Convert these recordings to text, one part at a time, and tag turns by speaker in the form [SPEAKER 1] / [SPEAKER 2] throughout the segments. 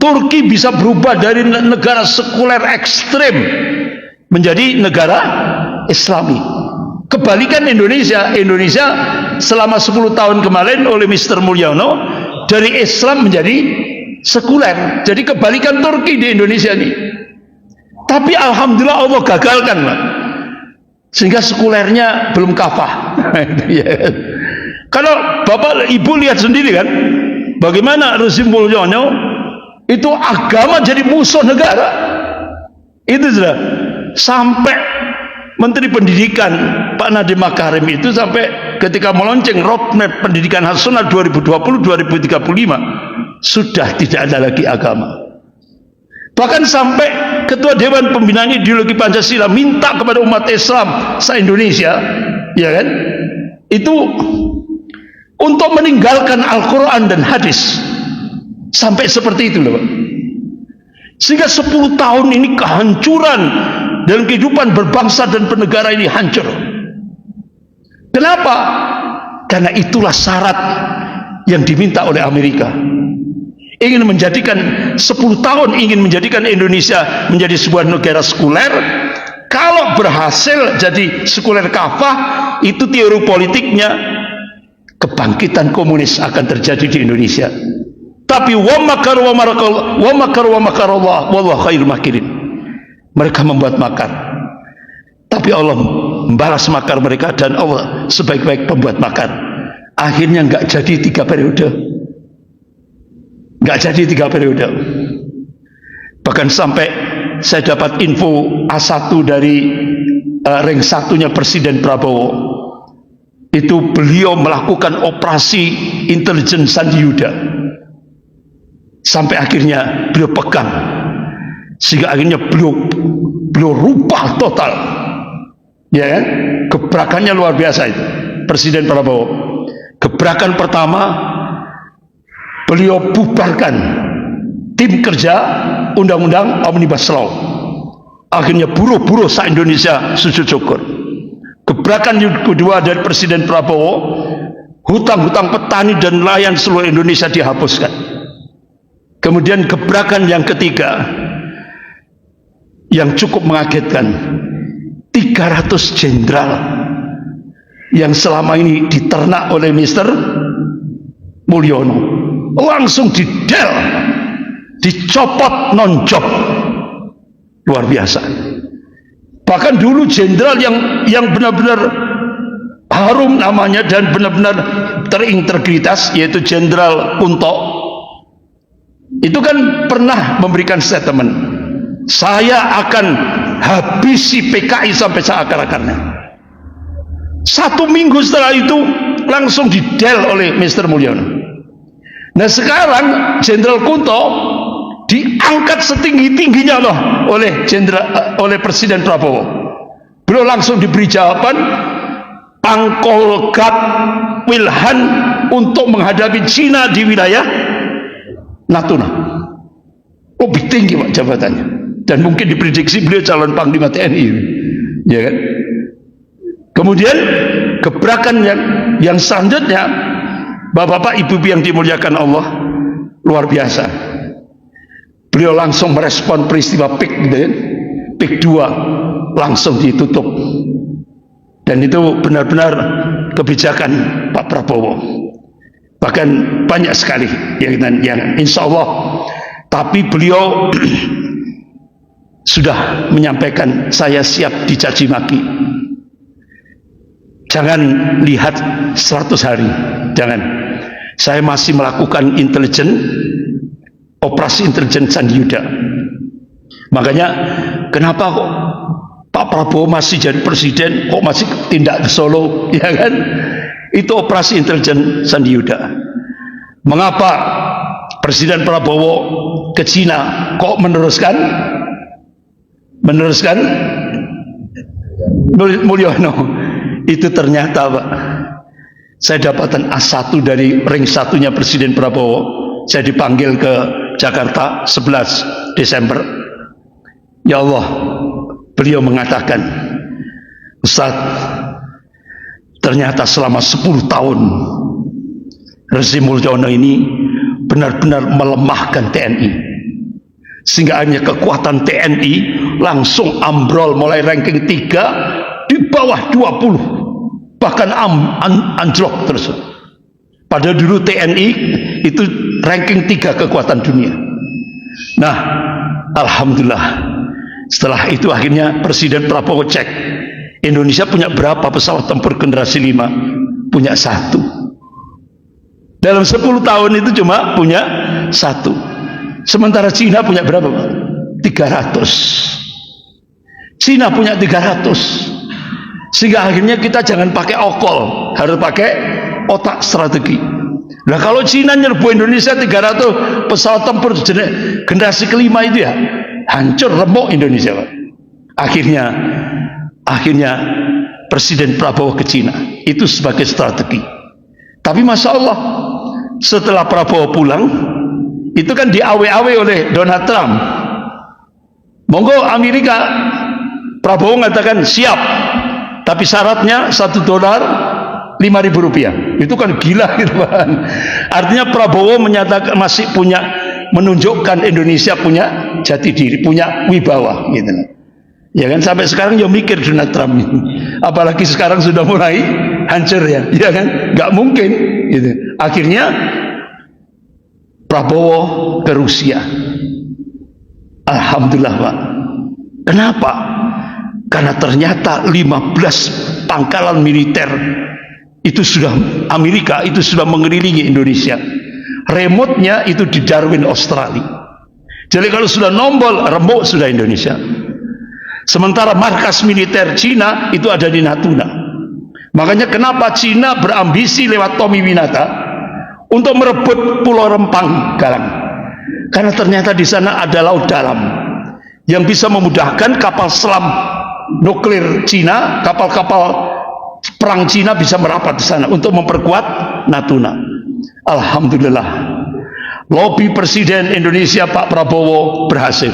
[SPEAKER 1] Turki bisa berubah dari negara sekuler ekstrem menjadi negara Islami. Kebalikan Indonesia selama 10 tahun kemarin oleh Mr. Mulyono dari Islam menjadi sekuler. Jadi kebalikan Turki di Indonesia ini. Tapi alhamdulillah Allah gagalkan, Pak. Sehingga sekulernya belum kafah. Kalau Bapak Ibu lihat sendiri kan, bagaimana rezim Mulyono itu agama jadi musuh negara. Itu sudah sampai Menteri Pendidikan Pak Nadiem Makarim itu sampai ketika melonceng roadmap pendidikan nasional 2020-2035 sudah tidak ada lagi agama. Bahkan sampai Ketua Dewan Pembinaan Ideologi Pancasila minta kepada umat Islam se-Indonesia, ya kan, itu untuk meninggalkan Al-Quran dan hadis. Sampai seperti itu loh, Pak. Sehingga 10 tahun ini kehancuran dalam kehidupan berbangsa dan bernegara ini hancur. Kenapa? Karena itulah syarat yang diminta oleh Amerika. Ingin menjadikan 10 tahun ingin menjadikan Indonesia menjadi sebuah negara sekuler. Kalau berhasil jadi sekuler kafah, itu teori politiknya kebangkitan komunis akan terjadi di Indonesia. Tapi wa makar Allah wallahu khairul makirin. Mereka membuat makar, tapi Allah membalas makar mereka, dan Allah sebaik-baik pembuat makar. Akhirnya nggak jadi 3 periode, nggak jadi 3 periode. Bahkan sampai saya dapat info A1 dari ring satunya Presiden Prabowo, itu beliau melakukan operasi intelijen Sandi Yuda sampai akhirnya beliau pegang, sehingga akhirnya beliau rubah total, ya kan? Gebrakannya luar biasa itu Presiden Prabowo. Gebrakan pertama, beliau bubarkan tim kerja undang-undang Omnibus Law. Akhirnya buruh-buruh se-Indonesia sujud syukur. Gebrakan yang kedua dari Presiden Prabowo, hutang-hutang petani dan nelayan seluruh Indonesia dihapuskan. Kemudian gebrakan yang ketiga yang cukup mengagetkan, 300 jenderal yang selama ini diternak oleh Mr. Mulyono langsung didel, dicopot non-job. Luar biasa. Bahkan dulu jenderal yang benar-benar harum namanya dan benar-benar terintegritas, yaitu Jenderal Kunto, itu kan pernah memberikan statement, saya akan habisi PKI sampai seakar-akarnya. 1 minggu setelah itu langsung didel oleh Mr. Mulyono. Nah sekarang Jenderal Kunto diangkat setinggi-tingginya loh oleh Presiden Prabowo. Beliau langsung diberi jawaban Pangkolgap Wilhan untuk menghadapi Cina di wilayah Natuna. Lebih tinggi Pak jabatannya, dan mungkin diprediksi beliau calon Panglima TNI, ya kan? Kemudian gebrakan yang selanjutnya, Bapak-bapak, Ibu-ibu yang dimuliakan Allah, luar biasa. Beliau langsung merespon peristiwa PIK, gitu kan? PIK 2 langsung ditutup, dan itu benar-benar kebijakan Pak Prabowo. Bahkan banyak sekali yang insya Allah, tapi beliau sudah menyampaikan, saya siap dicaci maki. Jangan lihat 100 hari, jangan. Saya masih melakukan operasi intelijen Sandi Yuda. Makanya kenapa kok Pak Prabowo masih jadi presiden, kok masih tindak ke Solo, ya kan? Itu operasi intelijen Sandi Yuda. Mengapa Presiden Prabowo ke Cina kok meneruskan Mulyono? Itu ternyata Pak, saya dapatkan A1 dari ring satunya Presiden Prabowo. Saya dipanggil ke Jakarta 11 Desember. Ya Allah, beliau mengatakan, Ustaz, ternyata selama 10 tahun rezim Mulyono ini benar-benar melemahkan TNI. sehingga hanya kekuatan TNI langsung ambrol mulai ranking 3 di bawah 20, bahkan anjlok terus. Padahal dulu TNI itu ranking 3 kekuatan dunia. Nah, alhamdulillah setelah itu akhirnya Presiden Prabowo cek Indonesia punya berapa pesawat tempur generasi 5? Punya 1. Dalam 10 tahun itu cuma punya 1. Sementara Cina punya berapa, Pak? 300. Cina punya 300. Sehingga akhirnya kita jangan pakai okol, harus pakai otak strategi. Nah, kalau Cina nyerbu Indonesia 300 pesawat tempur generasi kelima itu ya hancur remuk Indonesia, Pak. Akhirnya Presiden Prabowo ke Cina itu sebagai strategi. Tapi Masya Allah, setelah Prabowo pulang itu kan diawe-awe oleh Donald Trump. Monggo Amerika, Prabowo mengatakan siap, tapi syaratnya $1.5.000. Itu kan gila gitu kan. Artinya Prabowo menyatakan masih menunjukkan Indonesia punya jati diri, punya wibawa gitu. Ya kan, sampai sekarang ya mikir Donald Trump itu. Apalagi sekarang sudah mulai hancur ya kan, nggak mungkin gitu. Akhirnya Prabowo ke Rusia. Alhamdulillah, Pak. Kenapa? Karena ternyata 15 pangkalan militer itu sudah Amerika itu sudah mengelilingi Indonesia. Remote-nya itu di Darwin, Australia. Jadi kalau sudah nombol remuk sudah Indonesia. Sementara markas militer Cina itu ada di Natuna. Makanya kenapa Cina berambisi lewat Tommy Winata untuk merebut Pulau Rempang Galang. Karena ternyata di sana ada laut dalam yang bisa memudahkan kapal selam nuklir Cina, kapal-kapal perang Cina bisa merapat di sana untuk memperkuat Natuna. Alhamdulillah, lobi Presiden Indonesia Pak Prabowo berhasil.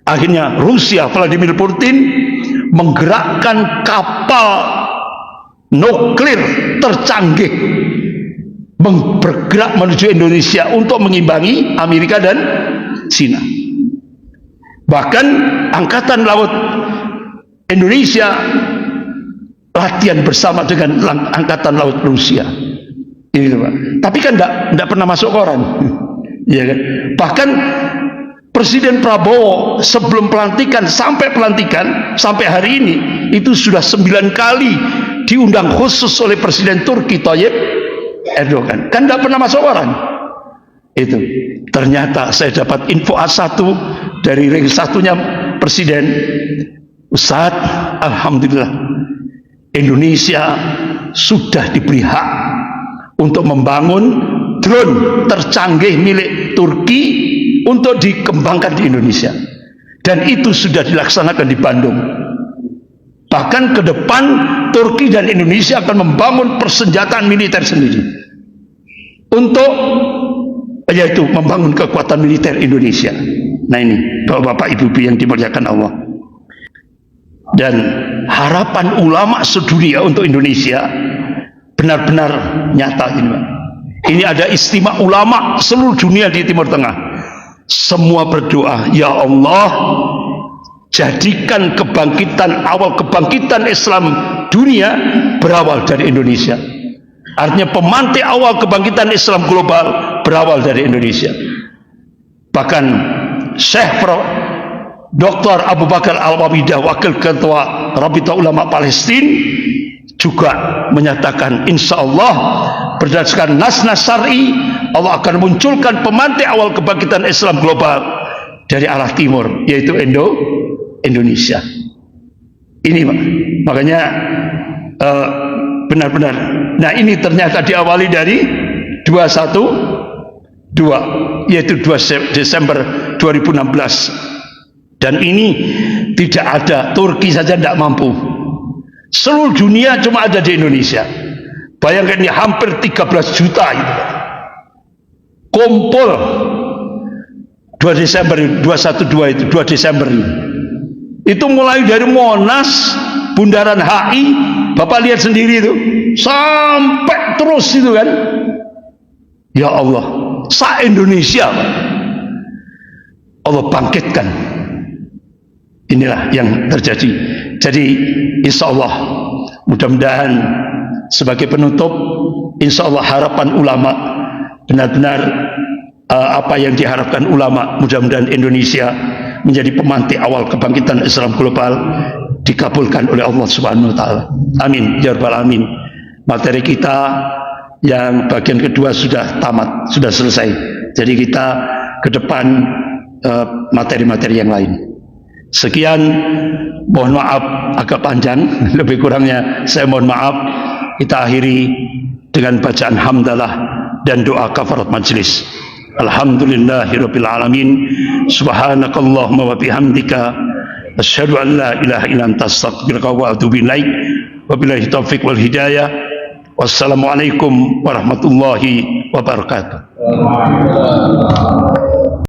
[SPEAKER 1] Akhirnya Rusia Vladimir Putin menggerakkan kapal nuklir tercanggih bergerak menuju Indonesia untuk mengimbangi Amerika dan Cina. Bahkan Angkatan Laut Indonesia latihan bersama dengan Angkatan Laut Rusia. Ini, Pak. Tapi kan tidak pernah masuk koran. Ya kan? Bahkan Presiden Prabowo sebelum pelantikan sampai hari ini itu sudah 9 kali diundang khusus oleh Presiden Turki Tayyip Erdogan. Kan tidak pernah masuk koran. Itu ternyata saya dapat info A1 dari ring satunya Presiden. Ustadz, alhamdulillah Indonesia sudah diberi hak untuk membangun drone tercanggih milik Turki untuk dikembangkan di Indonesia, dan itu sudah dilaksanakan di Bandung. Bahkan ke depan Turki dan Indonesia akan membangun persenjataan militer sendiri untuk yaitu membangun kekuatan militer Indonesia. Nah ini Bapak Ibu yang dimuliakan Allah, dan harapan ulama sedunia untuk Indonesia benar-benar nyata ini, Pak. Ini ada istimewa ulama seluruh dunia di Timur Tengah. Semua berdoa, ya Allah, jadikan awal kebangkitan Islam dunia berawal dari Indonesia. Artinya pemantik awal kebangkitan Islam global berawal dari Indonesia. Bahkan Syekh Dr. Abu Bakar Al-Wabidah, Wakil Ketua Rabita Ulama Palestina, juga menyatakan insya Allah berdasarkan nas-nas syar'i Allah akan munculkan pemantik awal kebangkitan Islam global dari arah timur, yaitu Indonesia. Ini makanya benar-benar. Nah ini ternyata diawali dari 212, yaitu 2 Desember 2016. Dan ini tidak ada, Turki saja tidak mampu. Seluruh dunia cuma ada di Indonesia. Bayangkan ini hampir 13 juta itu. Kumpul 2 Desember 212 itu 2 Desember itu mulai dari Monas, Bundaran HI, Bapak lihat sendiri itu, sampai terus itu kan. Ya Allah, se-Indonesia, Pak. Allah bangkitkan. Inilah yang terjadi. Jadi insya Allah mudah-mudahan sebagai penutup, insya Allah harapan ulama benar-benar apa yang diharapkan ulama, mudah-mudahan Indonesia menjadi pemantik awal kebangkitan Islam global dikabulkan oleh Allah Subhanahu wa taala. Amin ya rabbal alamin. Materi kita yang bagian kedua sudah tamat, sudah selesai. Jadi kita ke depan materi-materi yang lain. Sekian, mohon maaf agak panjang, lebih kurangnya saya mohon maaf. Kita akhiri dengan bacaan hamdalah dan doa kafarat majelis. Alhamdulillahirabbil alamin. Subhanakallahumma wa bihamdika asyhadu an la ilaha illa anta astaghfiruka wa atubu ilaik. Wabillahi taufiq wal hidayah. Wassalamualaikum warahmatullahi wabarakatuh.